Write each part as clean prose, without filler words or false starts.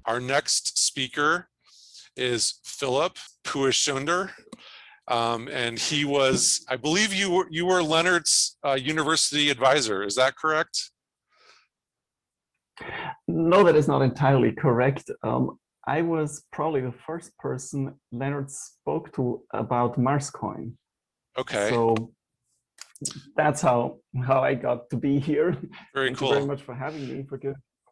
Our next speaker is Philipp Puaschunder. And he was, I believe you were Leonard's university advisor. Is that correct? No, that is not entirely correct. I was probably the first person Leonard spoke to about Marscoin. Okay. So that's how I got to be here. Very Thank cool. you very much for having me.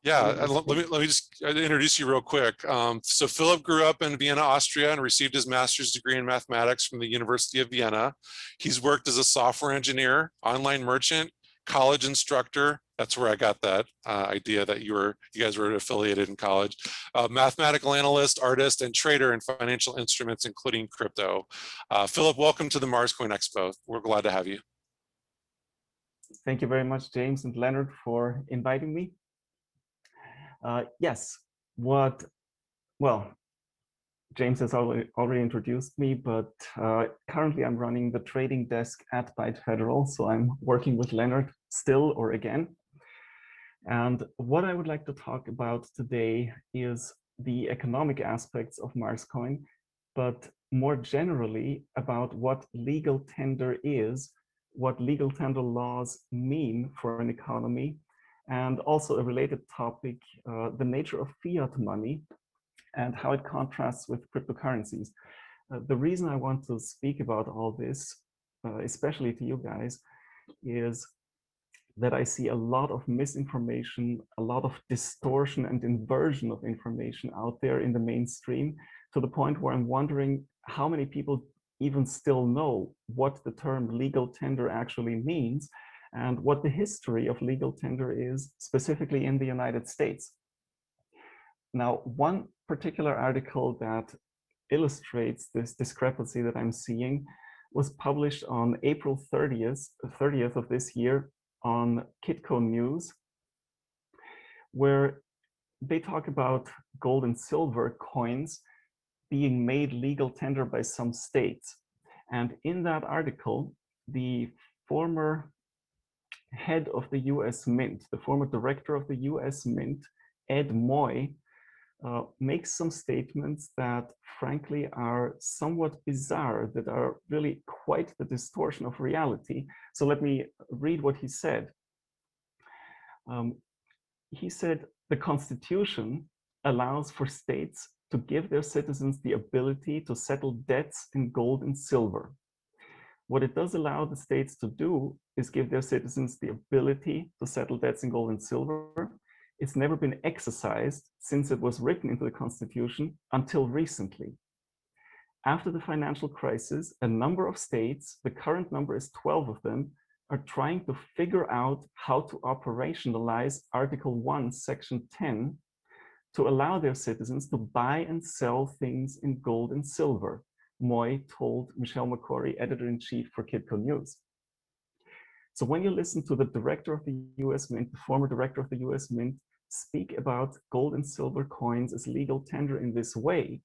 Yeah, let me just introduce you real quick. So Philip grew up in Vienna, Austria, and received his master's degree in mathematics from the University of Vienna. He's worked as a software engineer, online merchant, college instructor. That's where I got that idea that you guys were affiliated in college. Mathematical analyst, artist, and trader in financial instruments, including crypto. Philip, welcome to the Marscoin Expo. We're glad to have you. Thank you very much, James and Leonard, for inviting me. Yes, well, James has already introduced me, but currently I'm running the trading desk at Byte Federal, so I'm working with Leonard still or again. And what I would like to talk about today is the economic aspects of Marscoin, but more generally about what legal tender is, what legal tender laws mean for an economy, and also a related topic, the nature of fiat money and how it contrasts with cryptocurrencies. The reason I want to speak about all this, especially to you guys, is that I see a lot of misinformation, a lot of distortion and inversion of information out there in the mainstream, to the point where I'm wondering how many people even still know what the term legal tender actually means and what the history of legal tender is, specifically in the United States. Now, one particular article that illustrates this discrepancy that I'm seeing was published on April 30th of this year on Kitco News, where they talk about gold and silver coins being made legal tender by some states. And in that article, the former head of the US Mint, the former director of the US Mint, Ed Moy, makes some statements that frankly are somewhat bizarre, that are really quite the distortion of reality. So let me read what he said. He said, the Constitution allows for states to give their citizens the ability to settle debts in gold and silver. What it does allow the states to do is give their citizens the ability to settle debts in gold and silver. It's never been exercised since it was written into the Constitution until recently. After the financial crisis, a number of states, the current number is 12 of them, are trying to figure out how to operationalize Article 1, Section 10 to allow their citizens to buy and sell things in gold and silver, Moy told Michelle McCory, editor-in-chief for Kitco News. So when you listen to the director of the US Mint, the former director of the US Mint, speak about gold and silver coins as legal tender in this way,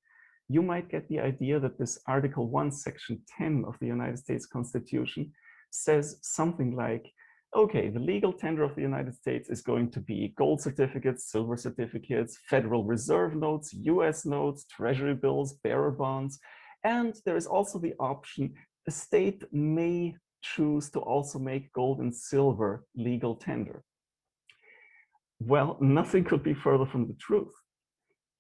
you might get the idea that this Article 1, Section 10 of the United States Constitution says something like, okay, the legal tender of the United States is going to be gold certificates, silver certificates, Federal Reserve notes, US notes, treasury bills, bearer bonds, and there is also the option the state may choose to also make gold and silver legal tender. Well, nothing could be further from the truth.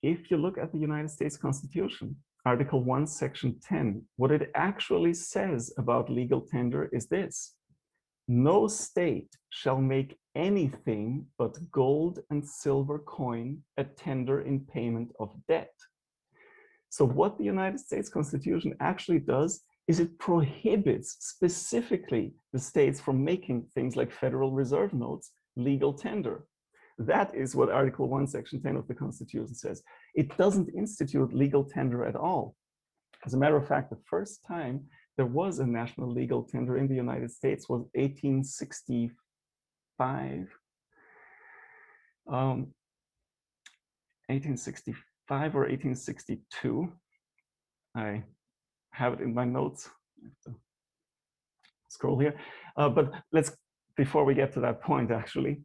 If you look at the United States Constitution, Article 1, Section 10, what it actually says about legal tender is this: no state shall make anything but gold and silver coin a tender in payment of debt. So what the United States Constitution actually does is it prohibits specifically the states from making things like Federal Reserve notes legal tender. That is what Article 1, Section 10 of the Constitution says. It doesn't institute legal tender at all. As a matter of fact, the first time there was a national legal tender in the United States was 1865. 1865 or 1862. I have it in my notes. I have to scroll here. But before we get to that point, actually,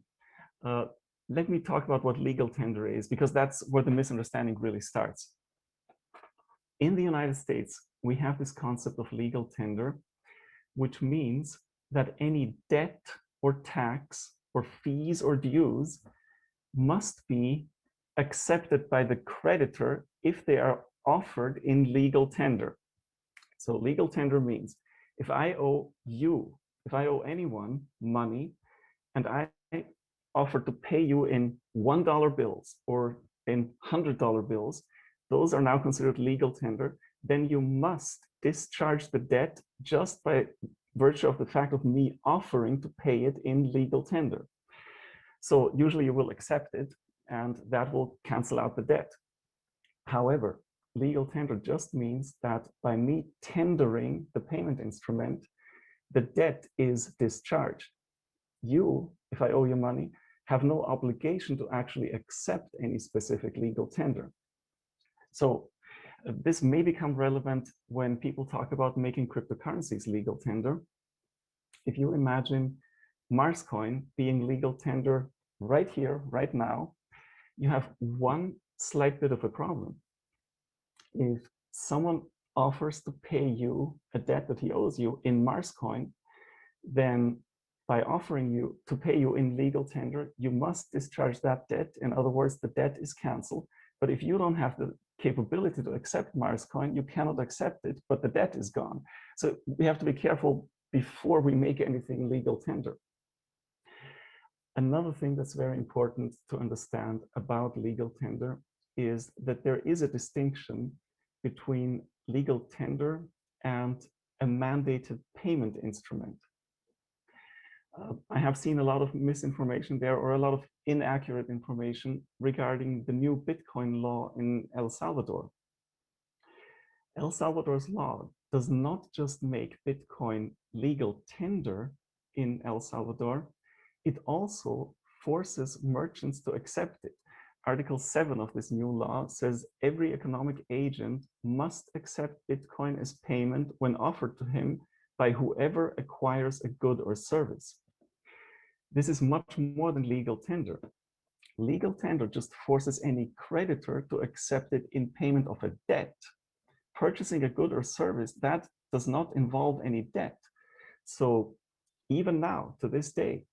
let me talk about what legal tender is, because that's where the misunderstanding really starts. In the United States, we have this concept of legal tender, which means that any debt or tax or fees or dues must be accepted by the creditor if they are offered in legal tender. So legal tender means if I owe you, if I owe anyone money and I offer to pay you in $1 bills or in $100 bills, those are now considered legal tender, then you must discharge the debt just by virtue of the fact of me offering to pay it in legal tender. So usually you will accept it and that will cancel out the debt. However, legal tender just means that by me tendering the payment instrument, the debt is discharged. You, if I owe you money, have no obligation to actually accept any specific legal tender. So this may become relevant when people talk about making cryptocurrencies legal tender. If you imagine Marscoin being legal tender right here, right now, you have one slight bit of a problem. If someone offers to pay you a debt that he owes you in Marscoin, then by offering you to pay you in legal tender, you must discharge that debt. In other words, the debt is canceled. But if you don't have the capability to accept Marscoin, you cannot accept it, but the debt is gone. So we have to be careful before we make anything legal tender. Another thing that's very important to understand about legal tender is that there is a distinction between legal tender and a mandated payment instrument. I have seen a lot of misinformation there, or a lot of inaccurate information regarding the new Bitcoin law in El Salvador. El Salvador's law does not just make Bitcoin legal tender in El Salvador, it also forces merchants to accept it. Article 7 of this new law says every economic agent must accept Bitcoin as payment when offered to him by whoever acquires a good or service. This is much more than legal tender. Legal tender just forces any creditor to accept it in payment of a debt. Purchasing a good or service, that does not involve any debt. So even now, to this day,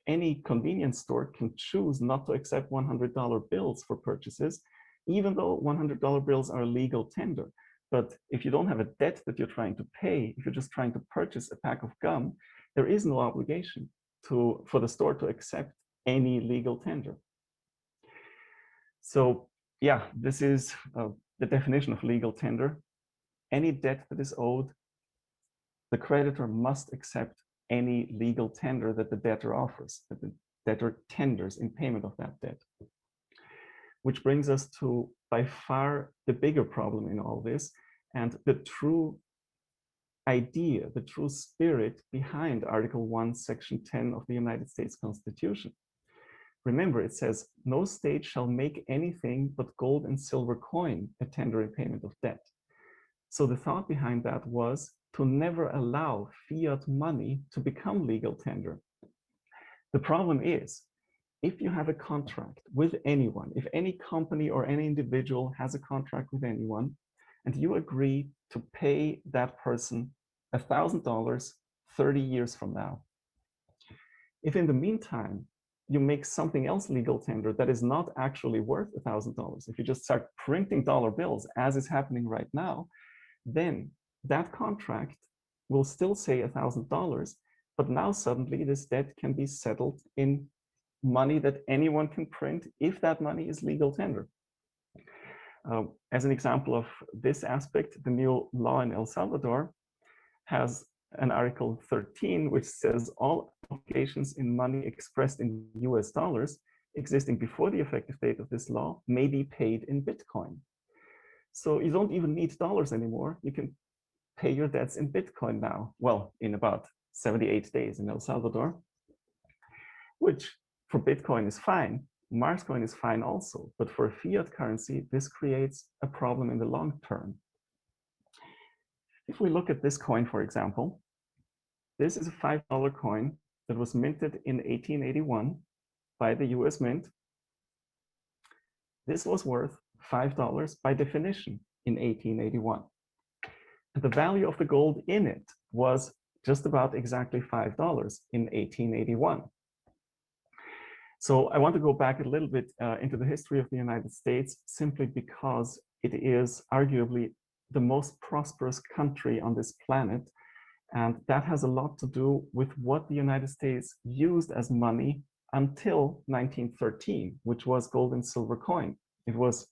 any convenience store can choose not to accept $100 bills for purchases, even though $100 bills are legal tender. But if you don't have a debt that you're trying to pay, if you're just trying to purchase a pack of gum, there is no obligation for the store to accept any legal tender. So yeah, this is the definition of legal tender. Any debt that is owed, the creditor must accept any legal tender that the debtor offers, that the debtor tenders in payment of that debt. Which brings us to, by far, the bigger problem in all this, and the true idea, the true spirit behind Article 1, Section 10 of the United States Constitution. Remember, it says, no state shall make anything but gold and silver coin a tender in payment of debt. So the thought behind that was to never allow fiat money to become legal tender. The problem is, if you have a contract with anyone, if any company or any individual has a contract with anyone, and you agree to pay that person $1,000 30 years from now, if in the meantime you make something else legal tender that is not actually worth $1,000, if you just start printing dollar bills as is happening right now, then that contract will still say $1,000, but now suddenly this debt can be settled in money that anyone can print if that money is legal tender. As an example of this aspect, the new law in El Salvador has an Article 13, which says all obligations in money expressed in US dollars existing before the effective date of this law may be paid in Bitcoin. So you don't even need dollars anymore. You can pay your debts in Bitcoin now. Well, in about 78 days in El Salvador, which for Bitcoin is fine. Marscoin is fine also, but for a fiat currency, this creates a problem in the long term. If we look at this coin, for example, this is a $5 coin that was minted in 1881 by the US Mint. this was worth $5 by definition in 1881. And the value of the gold in it was just about exactly $5 in 1881. So I want to go back a little bit into the history of the United States, simply because it is arguably the most prosperous country on this planet. And that has a lot to do with what the United States used as money until 1913, which was gold and silver coin. It was,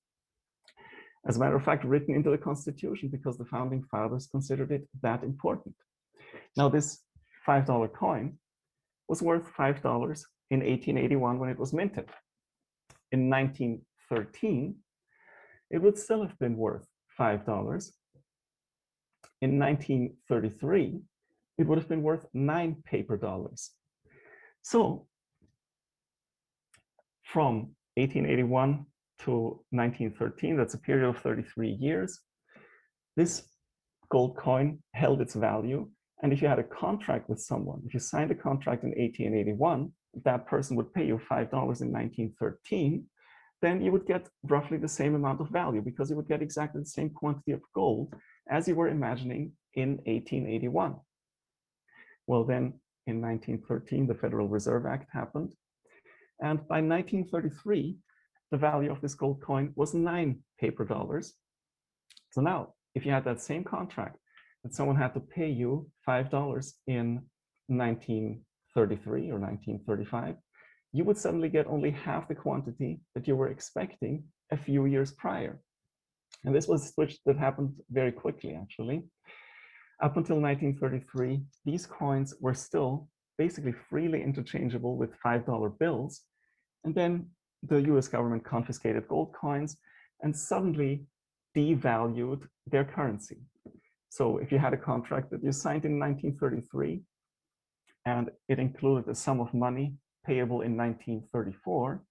as a matter of fact, written into the Constitution because the founding fathers considered it that important. Now, this $5 coin was worth $5 in 1881 when it was minted. In 1913, it would still have been worth $5. In 1933, it would have been worth 9 paper dollars. So from 1881 to 1913, that's a period of 33 years, this gold coin held its value. And if you had a contract with someone, if you signed a contract in 1881, that person would pay you $5 in 1913, then you would get roughly the same amount of value because you would get exactly the same quantity of gold as you were imagining in 1881. Well, then in 1913, the Federal Reserve Act happened. And by 1933, the value of this gold coin was 9 paper dollars. So now, if you had that same contract that someone had to pay you $5 in 1933 or 1935, you would suddenly get only half the quantity that you were expecting a few years prior. And this was a switch that happened very quickly, actually. Up until 1933, these coins were still basically freely interchangeable with $5 bills. And then the US government confiscated gold coins and suddenly devalued their currency. So if you had a contract that you signed in 1933 and it included a sum of money payable in 1934,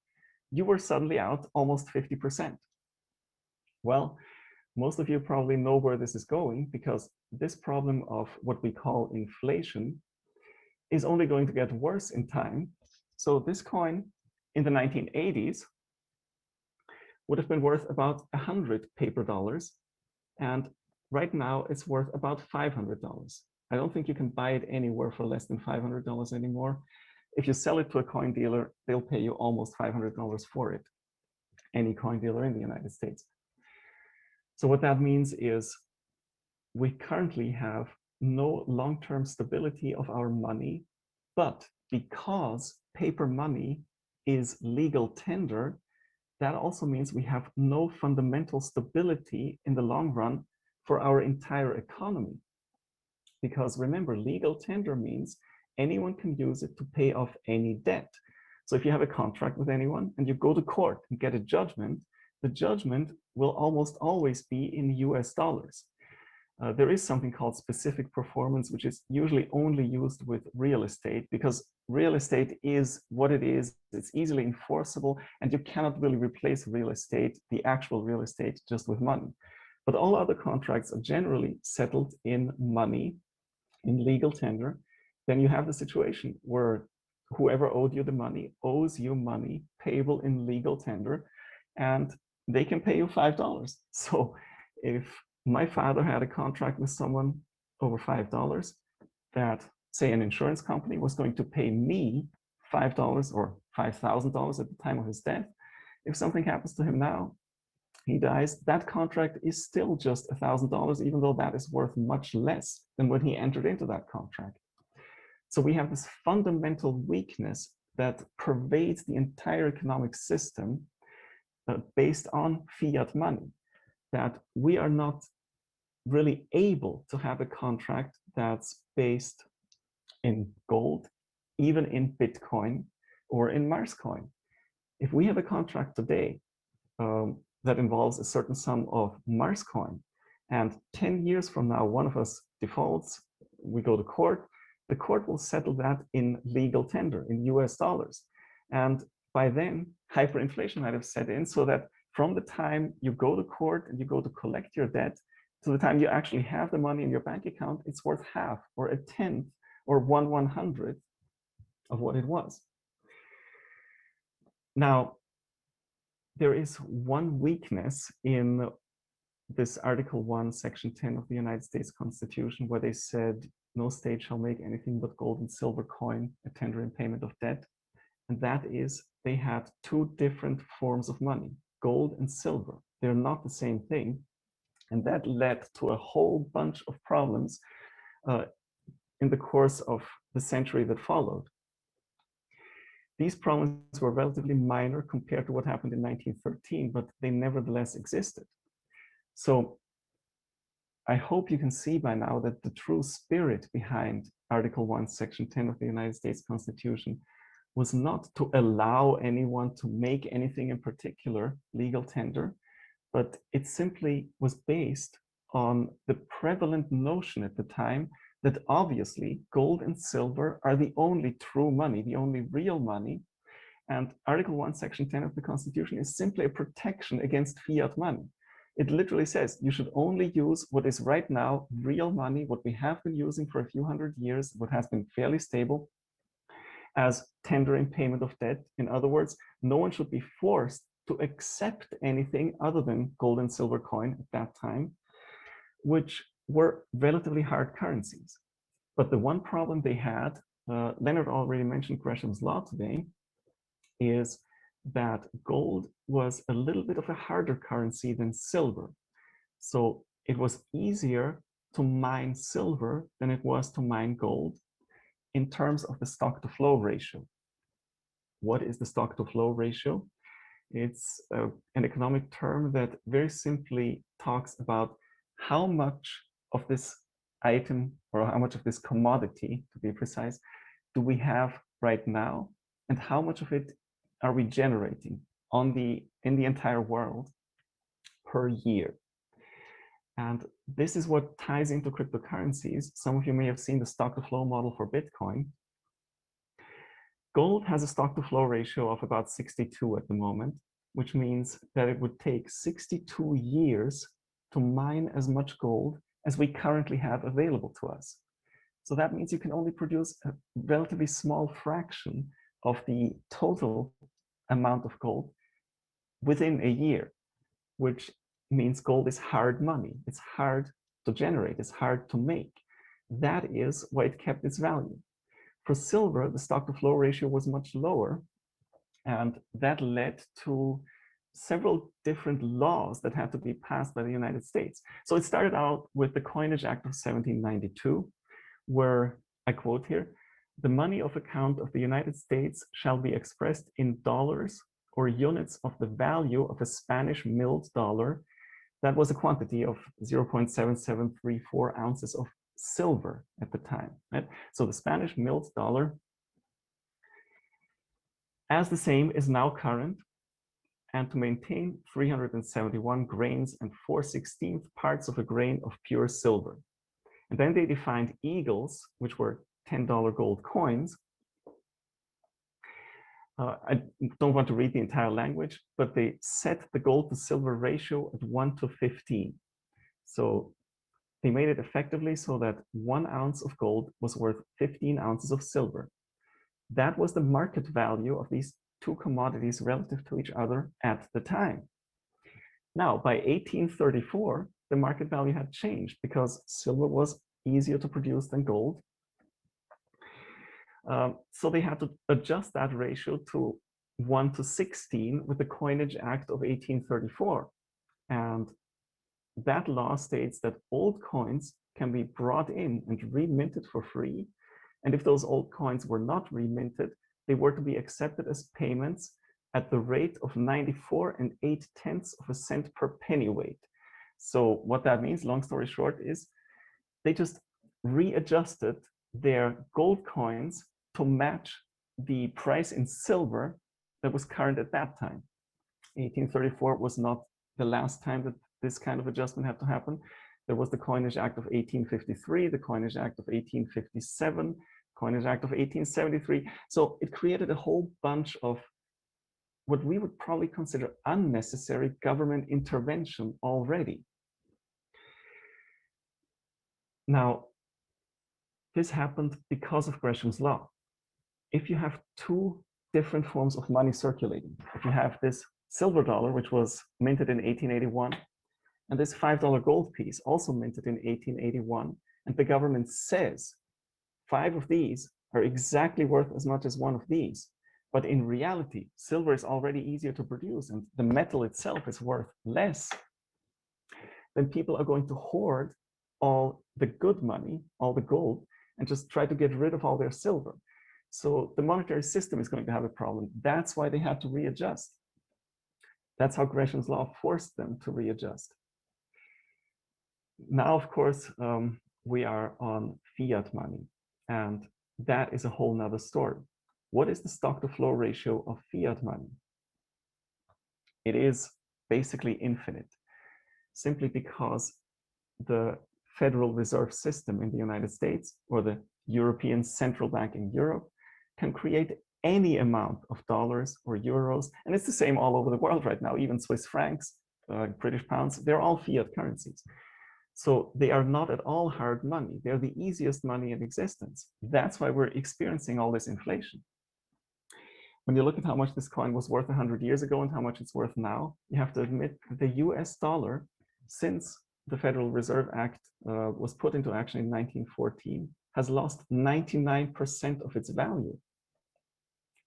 you were suddenly out almost 50%. Well, most of you probably know where this is going, because this problem of what we call inflation is only going to get worse in time. So this coin in the 1980s would have been worth about 100 paper dollars. And right now it's worth about $500. I don't think you can buy it anywhere for less than $500 anymore. If you sell it to a coin dealer, they'll pay you almost $500 for it. Any coin dealer in the United States. So what that means is we currently have no long-term stability of our money, but because paper money is legal tender, that also means we have no fundamental stability in the long run for our entire economy. Because remember, legal tender means anyone can use it to pay off any debt. So if you have a contract with anyone and you go to court and get a judgment, the judgment will almost always be in US dollars. There is something called specific performance, which is usually only used with real estate, because real estate is what it is. It's easily enforceable, and you cannot really replace real estate, the actual real estate, just with money. But all other contracts are generally settled in money, in legal tender. Then you have the situation where whoever owed you the money owes you money payable in legal tender, and they can pay you $5. So if my father had a contract with someone over $5 that, say, an insurance company was going to pay me $5 or $5,000 at the time of his death, if something happens to him now, he dies, that contract is still just $1,000, even though that is worth much less than when he entered into that contract. So we have this fundamental weakness that pervades the entire economic system based on fiat money, that we are not really able to have a contract that's based in gold, even in Bitcoin or in Marscoin. If we have a contract today that involves a certain sum of Marscoin, and 10 years from now, one of us defaults, we go to court, the court will settle that in legal tender, in US dollars. And by then, hyperinflation might have set in, so that from the time you go to court and you go to collect your debt to the time you actually have the money in your bank account, it's worth half or a tenth or 1/100th of what it was. Now, there is one weakness in this Article 1, Section 10 of the United States Constitution, where they said no state shall make anything but gold and silver coin a tender in payment of debt. And that is, they had two different forms of money, gold and silver. They're not the same thing. And that led to a whole bunch of problems in the course of the century that followed. These problems were relatively minor compared to what happened in 1913, but they nevertheless existed. So I hope you can see by now that the true spirit behind Article 1, Section 10 of the United States Constitution was not to allow anyone to make anything in particular legal tender, but it simply was based on the prevalent notion at the time that obviously gold and silver are the only true money, the only real money. And Article 1, Section 10 of the Constitution is simply a protection against fiat money. It literally says you should only use what is right now real money, what we have been using for a few hundred years, what has been fairly stable, as tender in payment of debt. In other words, no one should be forced to accept anything other than gold and silver coin at that time, which were relatively hard currencies. But the one problem they had, Leonard already mentioned Gresham's law today, is that gold was a little bit of a harder currency than silver. So it was easier to mine silver than it was to mine gold in terms of the stock to flow ratio. What is the stock to flow ratio? It's an economic term that very simply talks about how much of this item, or how much of this commodity, to be precise, do we have right now, and how much of it are we generating in the entire world per year. And this is what ties into cryptocurrencies. Some of you may have seen the stock to flow model for Bitcoin. Gold has a stock to flow ratio of about 62 at the moment, which means that it would take 62 years to mine as much gold as we currently have available to us. So that means you can only produce a relatively small fraction of the total amount of gold within a year, which means gold is hard money. It's hard to generate, it's hard to make. That is why it kept its value. For silver, the stock to flow ratio was much lower, and that led to several different laws that had to be passed by the United States. So it started out with the Coinage Act of 1792, where, I quote here, "The money of account of the United States shall be expressed in dollars or units of the value of a Spanish milled dollar." That was a quantity of 0.7734 ounces of silver at the time, right? So the Spanish milled dollar, as the same, is now current, and to maintain 371 grains and 4/16 parts of a grain of pure silver. And then they defined eagles, which were $10 gold coins. I don't want to read the entire language, but they set the gold to silver ratio at 1:15. So they made it effectively so that 1 ounce of gold was worth 15 ounces of silver. That was the market value of these two commodities relative to each other at the time. Now, by 1834, the market value had changed because silver was easier to produce than gold. So they had to adjust that ratio to 1:16 with the Coinage Act of 1834. And that law states that old coins can be brought in and reminted for free. And if those old coins were not reminted, they were to be accepted as payments at the rate of 94 8/10 cents per pennyweight. So what that means, long story short, is they just readjusted their gold coins to match the price in silver that was current at that time. 1834 was not the last time that this kind of adjustment had to happen. There was the Coinage Act of 1853, the Coinage Act of 1857, Coinage Act of 1873. So it created a whole bunch of what we would probably consider unnecessary government intervention already. Now, this happened because of Gresham's law. If you have two different forms of money circulating, if you have this silver dollar, which was minted in 1881, and this $5 gold piece, also minted in 1881. And the government says 5 of these are exactly worth as much as 1 of these. But in reality, silver is already easier to produce and the metal itself is worth less. Then people are going to hoard all the good money, all the gold, and just try to get rid of all their silver. So the monetary system is going to have a problem. That's why they had to readjust. That's how Gresham's law forced them to readjust. Now, of course, we are on fiat money, and that is a whole nother story. What is the stock to flow ratio of fiat money? It is basically infinite, simply because the Federal Reserve System in the United States or the European Central Bank in Europe can create any amount of dollars or euros. And it's the same all over the world right now, even Swiss francs, British pounds, they're all fiat currencies. So they are not at all hard money. They're the easiest money in existence. That's why we're experiencing all this inflation. When you look at how much this coin was worth 100 years ago and how much it's worth now, you have to admit that the US dollar, since the Federal Reserve Act was put into action in 1914, has lost 99% of its value.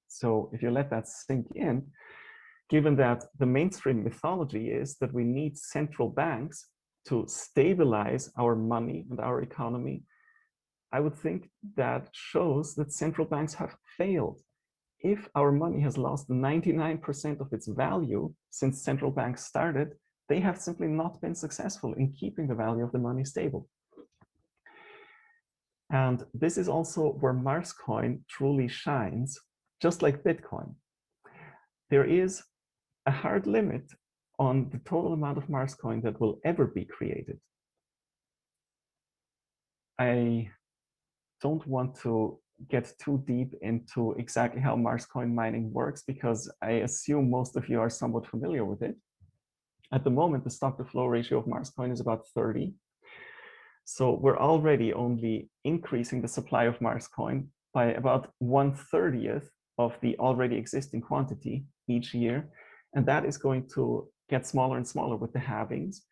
So if you let that sink in, given that the mainstream mythology is that we need central banks to stabilize our money and our economy, I would think that shows that central banks have failed. If our money has lost 99% of its value since central banks started, they have simply not been successful in keeping the value of the money stable. And this is also where Marscoin truly shines, just like Bitcoin. There is a hard limit on the total amount of Marscoin that will ever be created. I don't want to get too deep into exactly how Marscoin mining works because I assume most of you are somewhat familiar with it. At the moment, the stock to flow ratio of Marscoin is about 30. So we're already only increasing the supply of Marscoin by about 1/30th of the already existing quantity each year. And that is going to get smaller and smaller with the halvings.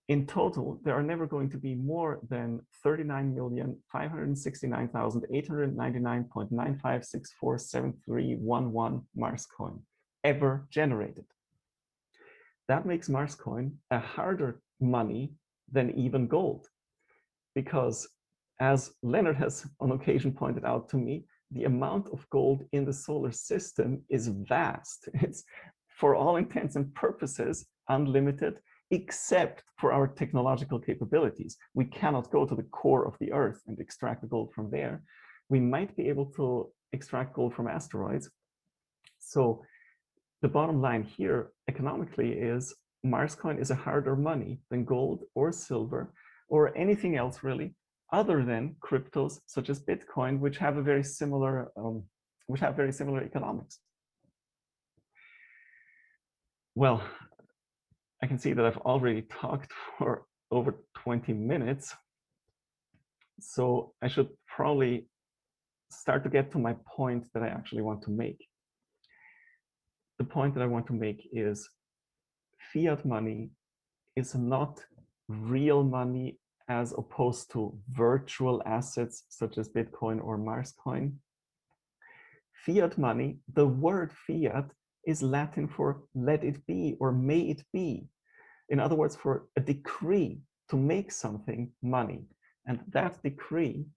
In total, there are never going to be more than 39,569,899.95647311 Marscoin ever generated. That makes Marscoin a harder money than even gold, because as Leonard has on occasion pointed out to me, the amount of gold in the solar system is vast. It's, for all intents and purposes, unlimited, except for our technological capabilities. We cannot go to the core of the Earth and extract the gold from there. We might be able to extract gold from asteroids. So the bottom line here economically is Marscoin is a harder money than gold or silver or anything else really, other than cryptos such as Bitcoin, which have a very similar economics. Well, I can see that I've already talked for over 20 minutes. So I should probably start to get to my point that I actually want to make. The point that I want to make is fiat money is not real money as opposed to virtual assets such as Bitcoin or Marscoin. Fiat money, the word fiat is Latin for let it be or may it be. In other words, for a decree to make something money. And that decree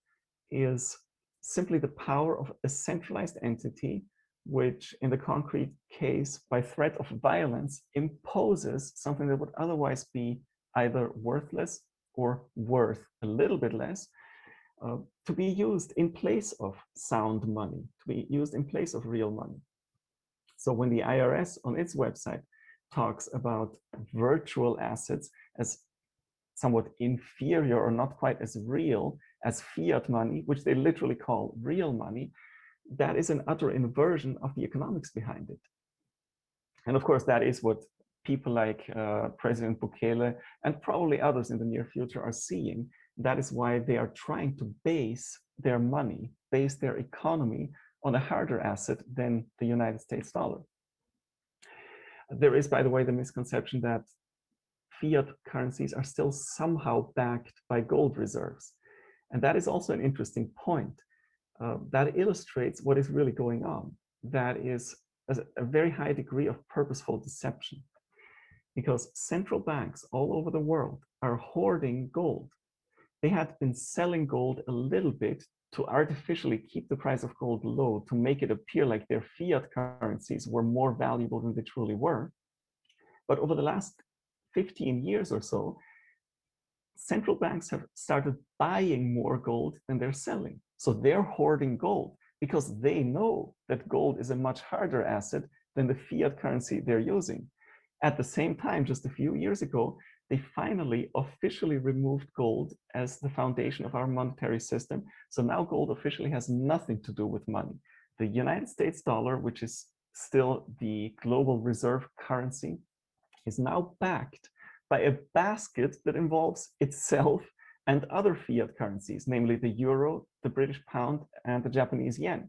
is simply the power of a centralized entity, which in the concrete case, by threat of violence, imposes something that would otherwise be either worthless or worth a little bit less, to be used in place of sound money, to be used in place of real money. So when the IRS on its website talks about virtual assets as somewhat inferior or not quite as real as fiat money, which they literally call real money, that is an utter inversion of the economics behind it. And of course, that is what people like President Bukele and probably others in the near future are seeing. That is why they are trying to base their money, base their economy on a harder asset than the United States dollar. There is, by the way, the misconception that fiat currencies are still somehow backed by gold reserves. And that is also an interesting point. That illustrates what is really going on. That is a very high degree of purposeful deception, because central banks all over the world are hoarding gold. They had been selling gold a little bit to artificially keep the price of gold low, to make it appear like their fiat currencies were more valuable than they truly were. But over the last 15 years or so, central banks have started buying more gold than they're selling. So they're hoarding gold because they know that gold is a much harder asset than the fiat currency they're using. At the same time, just a few years ago, they finally officially removed gold as the foundation of our monetary system. So now gold officially has nothing to do with money. The United States dollar, which is still the global reserve currency, is now backed by a basket that involves itself and other fiat currencies, namely the euro, the British pound, and the Japanese yen.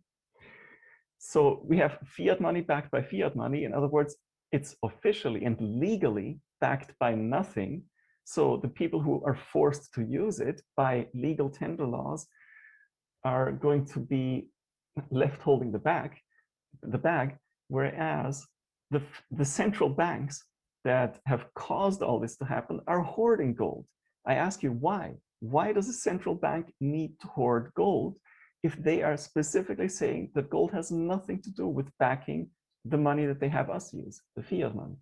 So we have fiat money backed by fiat money. In other words, it's officially and legally backed by nothing. So the people who are forced to use it by legal tender laws are going to be left holding the bag, whereas the central banks that have caused all this to happen are hoarding gold. I ask you why? Why does a central bank need to hoard gold if they are specifically saying that gold has nothing to do with backing the money that they have us use, the fiat money?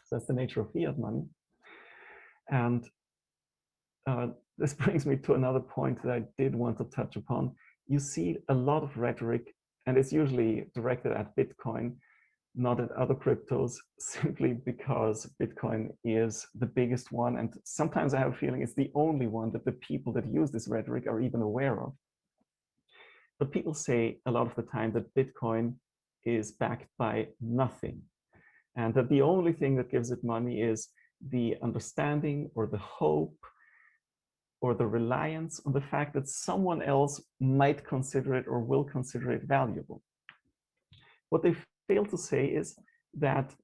So that's the nature of fiat money. And this brings me to another point that I did want to touch upon. You see a lot of rhetoric, and it's usually directed at Bitcoin, not at other cryptos, simply because Bitcoin is the biggest one. And sometimes I have a feeling it's the only one that the people that use this rhetoric are even aware of. But people say a lot of the time that Bitcoin is backed by nothing, and that the only thing that gives it money is the understanding or the hope or the reliance on the fact that someone else might consider it or will consider it valuable. What they fail to say is that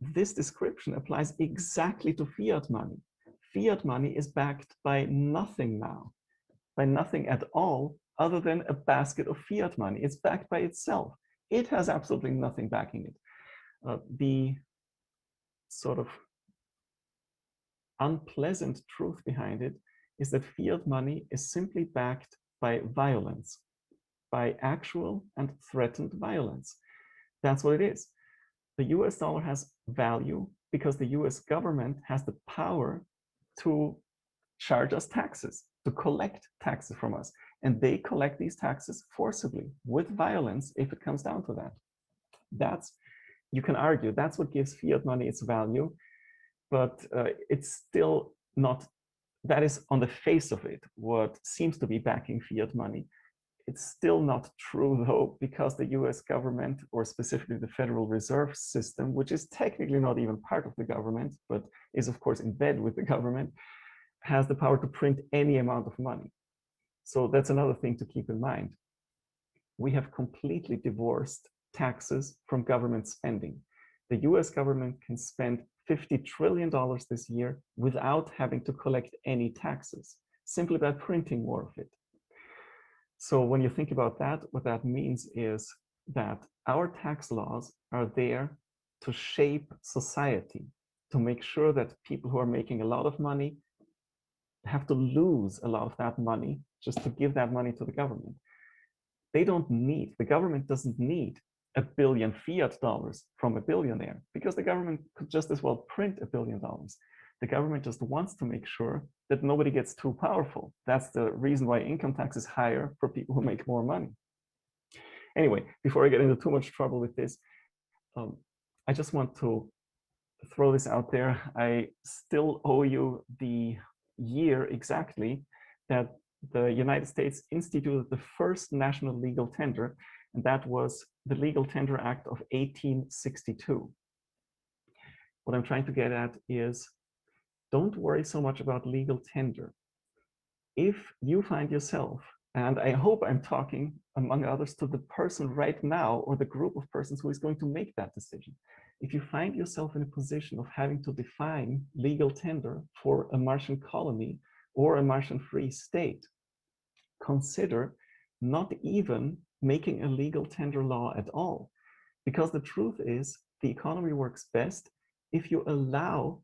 this description applies exactly to fiat money. Fiat money is backed by nothing now, by nothing at all other than a basket of fiat money. It's backed by itself. It has absolutely nothing backing it. The sort of unpleasant truth behind it is that fiat money is simply backed by violence, by actual and threatened violence. That's what it is. The US dollar has value because the US government has the power to charge us taxes, to collect taxes from us. And they collect these taxes forcibly with violence if it comes down to that. That's, you can argue, that's what gives fiat money its value, but it's still not, that is on the face of it, what seems to be backing fiat money. It's still not true, though, because the US government, or specifically the Federal Reserve System, which is technically not even part of the government, but is, of course, in bed with the government, has the power to print any amount of money. So that's another thing to keep in mind. We have completely divorced taxes from government spending. The US government can spend $50 trillion this year without having to collect any taxes, simply by printing more of it. So when you think about that, what that means is that our tax laws are there to shape society, to make sure that people who are making a lot of money have to lose a lot of that money just to give that money to the government. They don't need, the government doesn't need $1 billion fiat dollars from a billionaire, because the government could just as well print $1 billion. The government just wants to make sure that nobody gets too powerful. That's the reason why income tax is higher for people who make more money. Anyway, before I get into too much trouble with this, I just want to throw this out there. I still owe you the year exactly that the United States instituted the first national legal tender, and that was the Legal Tender Act of 1862. What I'm trying to get at is, don't worry so much about legal tender. If you find yourself, and I hope I'm talking among others to the person right now or the group of persons who is going to make that decision. if you find yourself in a position of having to define legal tender for a Martian colony or a Martian free state, consider not even making a legal tender law at all. Because the truth is, the economy works best if you allow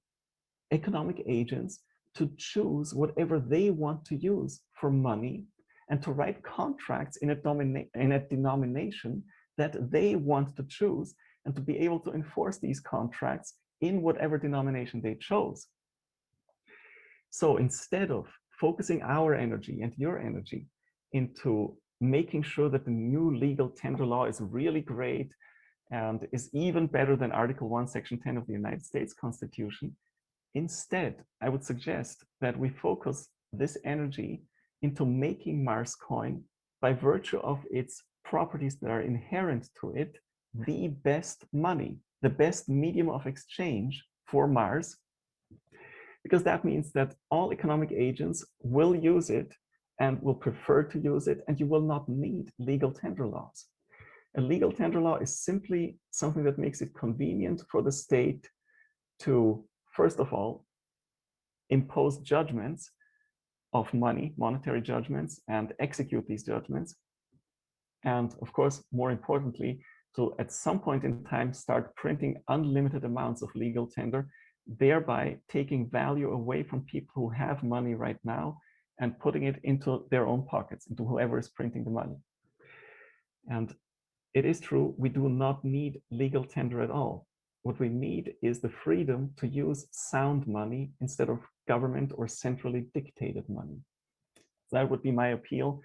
economic agents to choose whatever they want to use for money and to write contracts in a denomination that they want to choose, and to be able to enforce these contracts in whatever denomination they chose. So instead of focusing our energy and your energy into making sure that the new legal tender law is really great and is even better than Article 1, Section 10 of the United States Constitution, instead, I would suggest that we focus this energy into making Marscoin, by virtue of its properties that are inherent to it, the best money, the best medium of exchange for Mars, because that means that all economic agents will use it and will prefer to use it, and you will not need legal tender laws. A legal tender law is simply something that makes it convenient for the state to, first of all, impose judgments of money, monetary judgments, and execute these judgments. And of course, more importantly, to at some point in time start printing unlimited amounts of legal tender, thereby taking value away from people who have money right now and putting it into their own pockets, into whoever is printing the money. And it is true, we do not need legal tender at all. What we need is the freedom to use sound money instead of government or centrally dictated money. So that would be my appeal.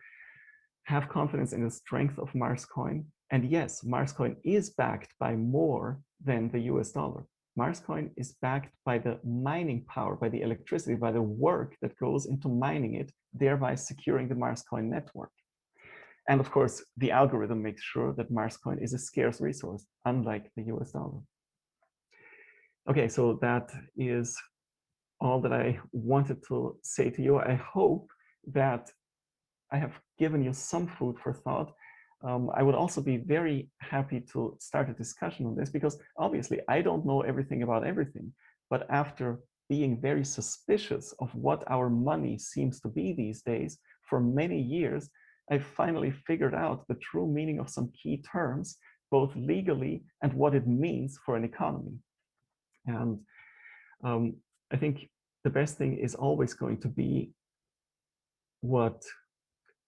Have confidence in the strength of Marscoin. And yes, Marscoin is backed by more than the US dollar. Marscoin is backed by the mining power, by the electricity, by the work that goes into mining it, thereby securing the Marscoin network. And of course, the algorithm makes sure that Marscoin is a scarce resource, unlike the US dollar. Okay, so that is all that I wanted to say to you. I hope that I have given you some food for thought. I would also be very happy to start a discussion on this, because obviously I don't know everything about everything, but after being very suspicious of what our money seems to be these days for many years, I finally figured out the true meaning of some key terms, both legally and what it means for an economy. And I think the best thing is always going to be what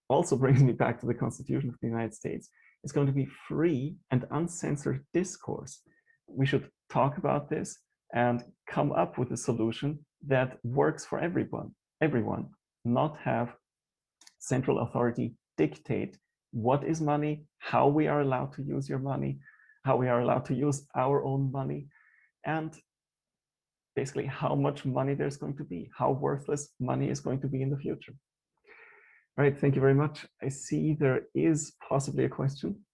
also brings me back to the Constitution of the United States. It's going to be free and uncensored discourse. We should talk about this and come up with a solution that works for everyone, not have central authority dictate what is money, how we are allowed to use your money, how we are allowed to use our own money, and basically how much money there's going to be, how worthless money is going to be in the future. All right, thank you very much. I see there is possibly a question.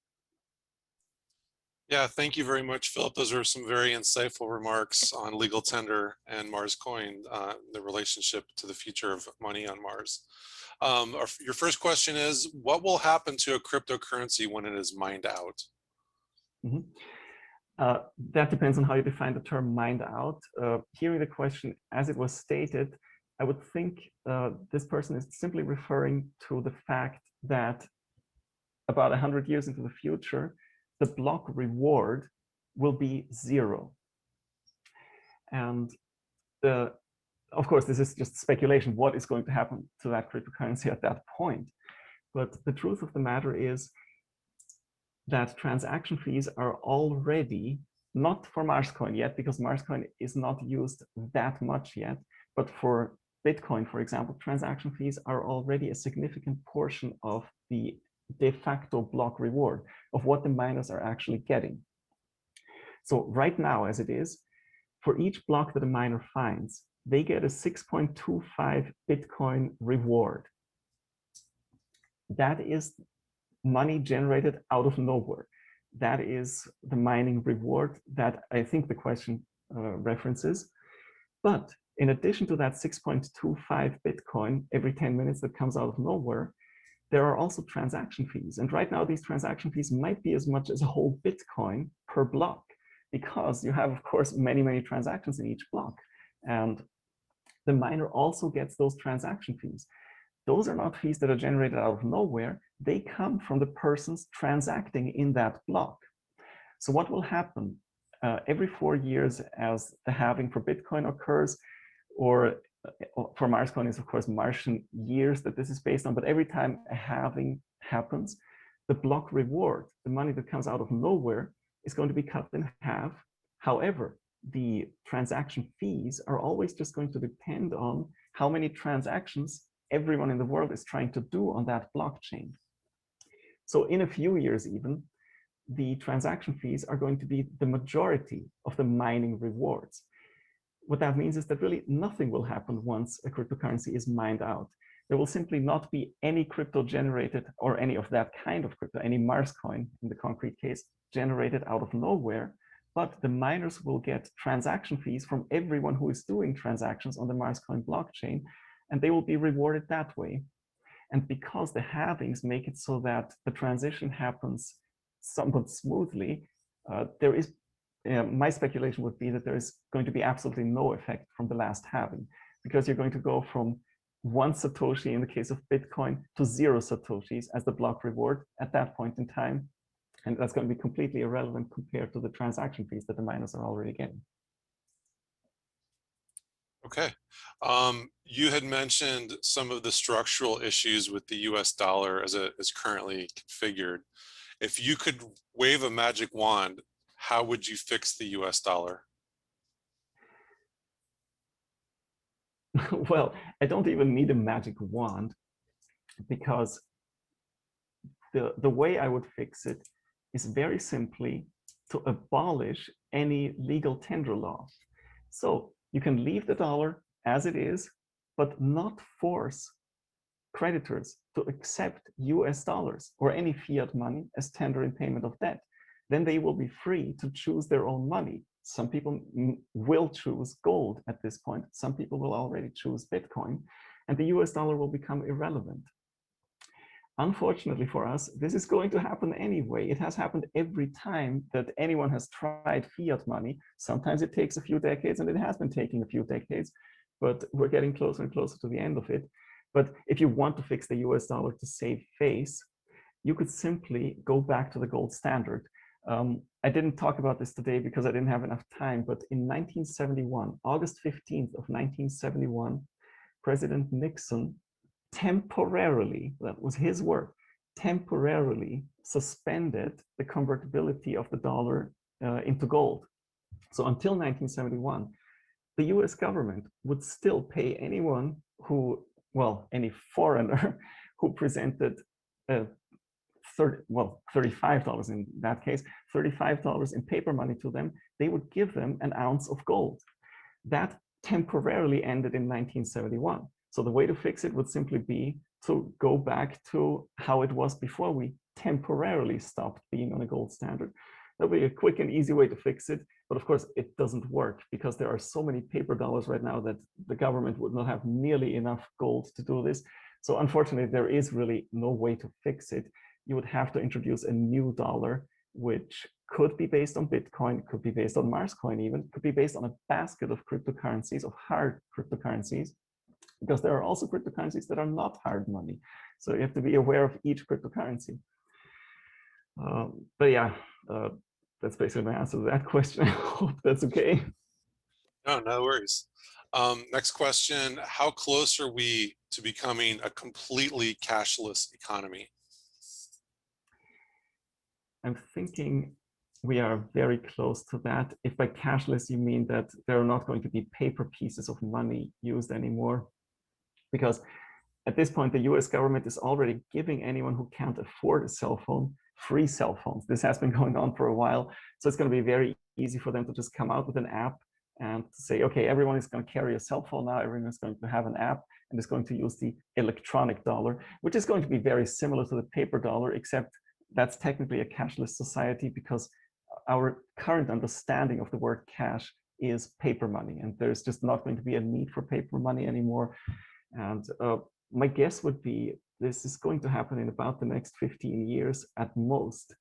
Yeah, thank you very much, Philip. Those are some very insightful remarks on legal tender and Marscoin, the relationship to the future of money on Mars. Your first question is, what will happen to a cryptocurrency when it is mined out? Mm-hmm. That depends on how you define the term mined out. Hearing the question as it was stated, I would think this person is simply referring to the fact that about 100 years into the future, the block reward will be 0. And of course, this is just speculation. What is going to happen to that cryptocurrency at that point? But the truth of the matter is that transaction fees are already, not for Marscoin yet, because Marscoin is not used that much yet, but for Bitcoin, for example, transaction fees are already a significant portion of the de facto block reward, of what the miners are actually getting. So right now, as it is, for each block that a miner finds, they get a 6.25 Bitcoin reward. That is money generated out of nowhere. That is the mining reward that I think the question references. But in addition to that 6.25 Bitcoin every 10 minutes that comes out of nowhere, there are also transaction fees. And right now, these transaction fees might be as much as a whole Bitcoin per block. because you have, of course, many, many transactions in each block. And the miner also gets those transaction fees. Those are not fees that are generated out of nowhere. They come from the persons transacting in that block. So what will happen every 4 years as the halving for Bitcoin occurs, or for Marscoin is of course Martian years that this is based on, but every time a halving happens, the block reward, the money that comes out of nowhere, is going to be cut in half. However, the transaction fees are always just going to depend on how many transactions everyone in the world is trying to do on that blockchain. So in a few years even, the transaction fees are going to be the majority of the mining rewards. What that means is that really nothing will happen once a cryptocurrency is mined out. There will simply not be any crypto generated, or any of that kind of crypto, any Marscoin in the concrete case, generated out of nowhere, but the miners will get transaction fees from everyone who is doing transactions on the Marscoin blockchain, and they will be rewarded that way. And because the halvings make it so that the transition happens somewhat smoothly, there is, my speculation would be that there is going to be absolutely no effect from the last halving, because you're going to go from 1 Satoshi in the case of Bitcoin to 0 Satoshis as the block reward at that point in time. And that's going to be completely irrelevant compared to the transaction fees that the miners are already getting. Okay. You had mentioned some of the structural issues with the US dollar as it is currently configured. If you could wave a magic wand, how would you fix the US dollar? Well, I don't even need a magic wand, because the way I would fix it is very simply to abolish any legal tender law. So you can leave the dollar as it is, but not force creditors to accept US dollars or any fiat money as tender in payment of debt. Then they will be free to choose their own money. Some people will choose gold at this point. Some people will already choose Bitcoin, and the US dollar will become irrelevant. Unfortunately for us, this is going to happen anyway. It has happened every time that anyone has tried fiat money. Sometimes it takes a few decades, and it has been taking a few decades, but we're getting closer and closer to the end of it. But if you want to fix the US dollar to save face, you could simply go back to the gold standard. I didn't talk about this today because I didn't have enough time, but in 1971, August 15th of 1971, President Nixon temporarily, that was his word, temporarily suspended the convertibility of the dollar into gold. So until 1971, the US government would still pay anyone who, well, any foreigner who presented $35 in that case, $35 in paper money to them, they would give them an ounce of gold. That temporarily ended in 1971. So the way to fix it would simply be to go back to how it was before we temporarily stopped being on a gold standard. That would be a quick and easy way to fix it. But of course, it doesn't work because there are so many paper dollars right now that the government would not have nearly enough gold to do this. So unfortunately, there is really no way to fix it. You would have to introduce a new dollar, which could be based on Bitcoin, could be based on Marscoin even, could be based on a basket of cryptocurrencies, of hard cryptocurrencies, because there are also cryptocurrencies that are not hard money. So you have to be aware of each cryptocurrency. But yeah, that's basically my answer to that question. I hope that's okay. No, no worries. Next question, how close are we to becoming a completely cashless economy? I'm thinking we are very close to that. If by cashless you mean that there are not going to be paper pieces of money used anymore, because at this point, the US government is already giving anyone who can't afford a cell phone free cell phones. This has been going on for a while. So it's going to be very easy for them to just come out with an app and to say, okay, everyone is going to carry a cell phone now. Everyone is going to have an app and is going to use the electronic dollar, which is going to be very similar to the paper dollar, except that's technically a cashless society because our current understanding of the word cash is paper money. And there's just not going to be a need for paper money anymore. And my guess would be this is going to happen in about the next 15 years at most,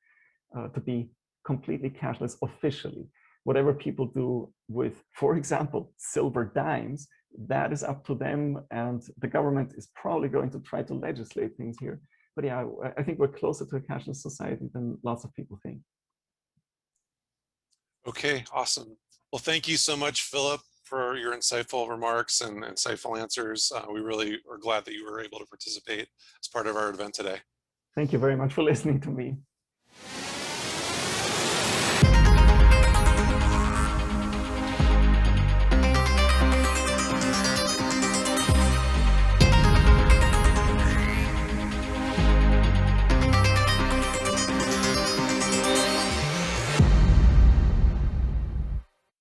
to be completely cashless officially. whatever people do with, for example, silver dimes, that is up to them, and the government is probably going to try to legislate things here. But yeah, I think we're closer to a cashless society than lots of people think. Okay, awesome. Well, thank you so much, Philip, for your insightful remarks and insightful answers. We really are glad that you were able to participate as part of our event today. Thank you very much for listening to me.